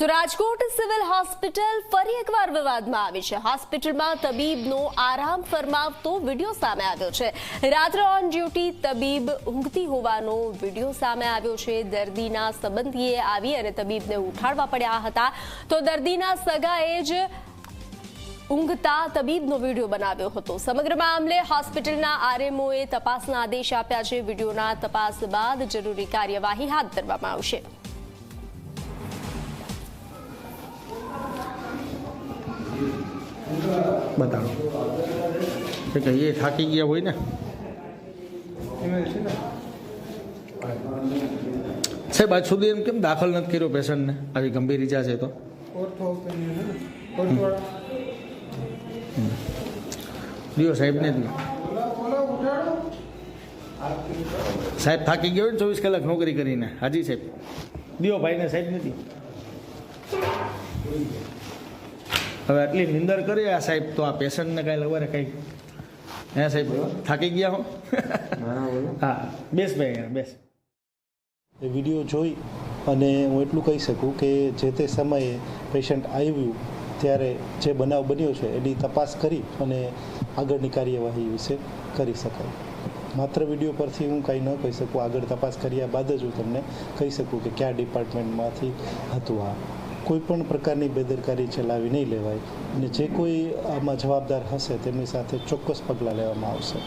તો Rajkot civil hospital ફરી એકવાર વિવાદમાં આવી છે। હોસ્પિટલમાં તબીબનો આરામ ફરમાવતો વિડીયો સામે આવ્યો છે। રાત્રે ઓન ડ્યુટી તબીબ ઊંઘતી હોવાનો વિડીયો સામે આવ્યો છે। દર્દીના સંબંધીએ આવી અને તબીબને ઉઠાડવા પડ્યા હતા, તો દર્દીના સગાએ જ ઊંઘતા તબીબનો વિડીયો બનાવ્યો હતો। સમગ્ર મામલે હોસ્પિટલના આરએમઓએ તપાસના આદેશ આપ્યા છે। વિડીયોના તપાસ બાદ જરૂરી કાર્યવાહી હાથ ધરવામાં આવશે। बताओ कि ये थाकी गया હોય ને સાહેબ આજ સુધી એમ કેમ દાખલ નથી કર્યો પેશન્ટને? આવી ગંભીર ઈજા છે તો દિયો સાહેબને જ સાહેબ થાકી ગયો ને 24 કલાક નોકરી કરીને। હાજી સાહેબ દિયો ભાઈને સાહેબ નથી। હવે આટલી નિંદર કરી આ સાહેબ તો આ પેશન્ટને કાંઈ લવારે કંઈક હે સાહેબ થાકી ગયા હો? હા બેસ ભાઈ બેસ। એ વિડીયો જોઈ અને હું એટલું કહી શકું કે જે તે સમયે પેશન્ટ આવ્યું ત્યારે જે બનાવ બન્યો છે એની તપાસ કરી અને આગળની કાર્યવાહી વિશે કરી શકાય। માત્ર વિડીયો પરથી હું કંઈ ન કહી શકું, આગળ તપાસ કર્યા બાદ જ હું તમને કહી શકું કે કયા ડિપાર્ટમેન્ટમાંથી હતું। આ કોઈ પણ પ્રકારની બેદરકારી ચલાવી નહીં લેવાય અને જે કોઈ આમાં જવાબદાર હશે તેમની સાથે ચોક્કસ પગલાં લેવામાં આવશે।